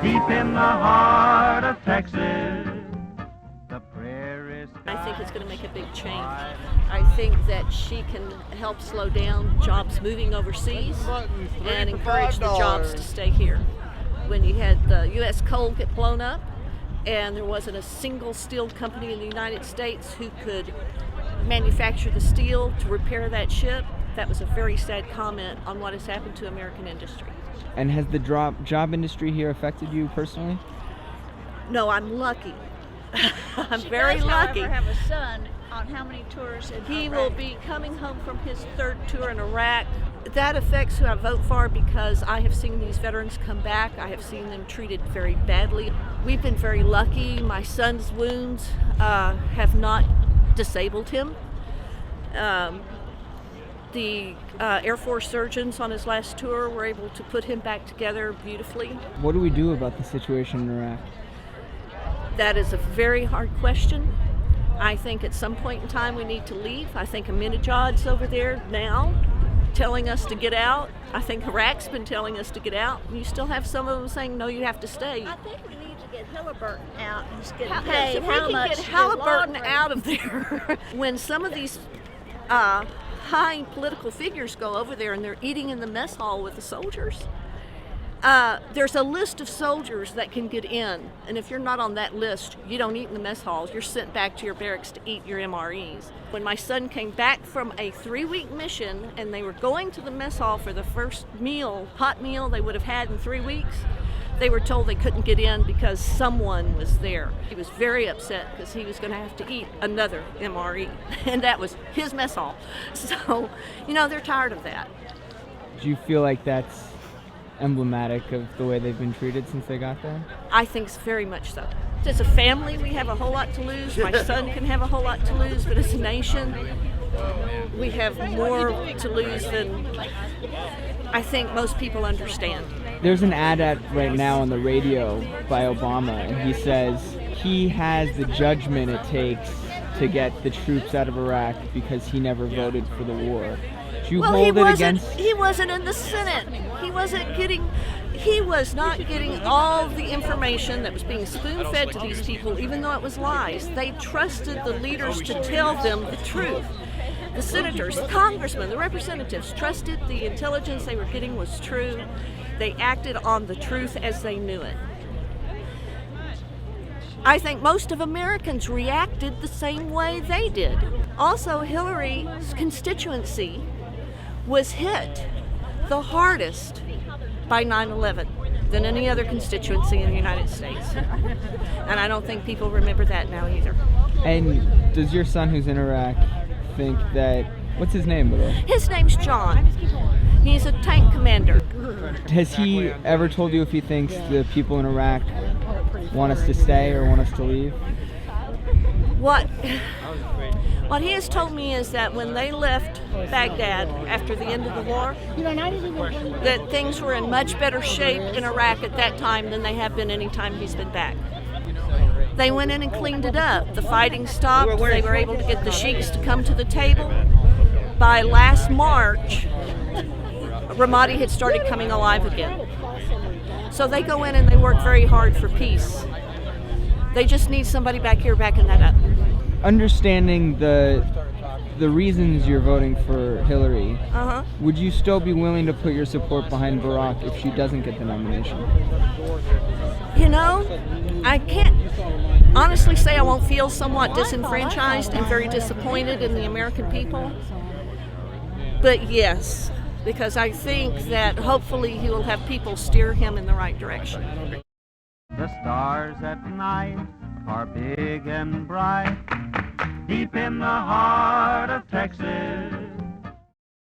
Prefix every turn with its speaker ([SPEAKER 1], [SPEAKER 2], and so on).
[SPEAKER 1] deep in the heart of Texas. The prairie
[SPEAKER 2] I think it's going to make a big change. I think that she can help slow down jobs moving overseas and encourage the jobs to stay here. When you had the U.S. coal get blown up and there wasn't a single steel company in the United States who could manufacture the steel to repair that ship, that was a very sad comment on what has happened to American industry.
[SPEAKER 3] And has the job industry here affected you personally?
[SPEAKER 2] No, I'm lucky. I'm
[SPEAKER 4] She
[SPEAKER 2] very
[SPEAKER 4] does,
[SPEAKER 2] lucky.
[SPEAKER 4] however, have a son on how many tours in
[SPEAKER 2] He
[SPEAKER 4] Iraq?
[SPEAKER 2] will be coming home from his third tour in Iraq. That affects who I vote for because I have seen these veterans come back. I have seen them treated very badly. We've been very lucky. My son's wounds have not disabled him. The Air Force surgeons on his last tour were able to put him back together beautifully.
[SPEAKER 3] What do we do about the situation in Iraq?
[SPEAKER 2] That is a very hard question. I think at some point in time we need to leave. I think Ahmadinejad's over there now telling us to get out. I think Iraq's been telling us to get out. You still have some of them saying, no, you have to stay.
[SPEAKER 4] I think we need to get Halliburton out and just get
[SPEAKER 2] If
[SPEAKER 4] paid
[SPEAKER 2] we
[SPEAKER 4] how
[SPEAKER 2] can
[SPEAKER 4] much
[SPEAKER 2] get
[SPEAKER 4] to do
[SPEAKER 2] Halliburton
[SPEAKER 4] laundry.
[SPEAKER 2] out of there. When some of these high political figures go over there and they're eating in the mess hall with the soldiers, there's a list of soldiers that can get in, and if you're not on that list, you don't eat in the mess halls. You're sent back to your barracks to eat your MREs. When my son came back from a 3-week mission and they were going to the mess hall for the first meal, hot meal they would have had in 3 weeks, they were told they couldn't get in because someone was there. He was very upset because he was going to have to eat another MRE, and that was his mess hall. So, they're tired of that.
[SPEAKER 3] Do you feel like that's emblematic of the way they've been treated since they got there?
[SPEAKER 2] I think very much so. As a family, we have a whole lot to lose. My son can have a whole lot to lose, but as a nation, we have more to lose than I think most people understand.
[SPEAKER 3] There's an ad right now on the radio by Obama, and he says he has the judgment it takes to get the troops out of Iraq because he never voted for the war. Do you hold it against?
[SPEAKER 2] He wasn't in the Senate. He was not getting all the information that was being spoon-fed to these people, even though it was lies. They trusted the leaders to tell them the truth. The senators, the congressmen, the representatives trusted the intelligence they were getting was true. They acted on the truth as they knew it. I think most of Americans reacted the same way they did. Also, Hillary's constituency was hit the hardest by 9/11 than any other constituency in the United States. And I don't think people remember that now either.
[SPEAKER 3] And does your son who's in Iraq think that, what's his name, by the way?
[SPEAKER 2] His name's John. He's a tank commander.
[SPEAKER 3] Has he ever told you if he thinks the people in Iraq want us to stay or want us to leave?
[SPEAKER 2] What he has told me is that when they left Baghdad after the end of the war, that things were in much better shape in Iraq at that time than they have been any time he's been back. They went in and cleaned it up. The fighting stopped. They were able to get the sheiks to come to the table. By last March, Ramadi had started coming alive again. So they go in and they work very hard for peace. They just need somebody back here backing that up.
[SPEAKER 3] Understanding the reasons you're voting for Hillary, would you still be willing to put your support behind Barack if she doesn't get the nomination?
[SPEAKER 2] I can't honestly say I won't feel somewhat disenfranchised and very disappointed in the American people. But yes, because I think that hopefully he will have people steer him in the right direction.
[SPEAKER 1] The stars at night are big and bright, deep in the heart of Texas.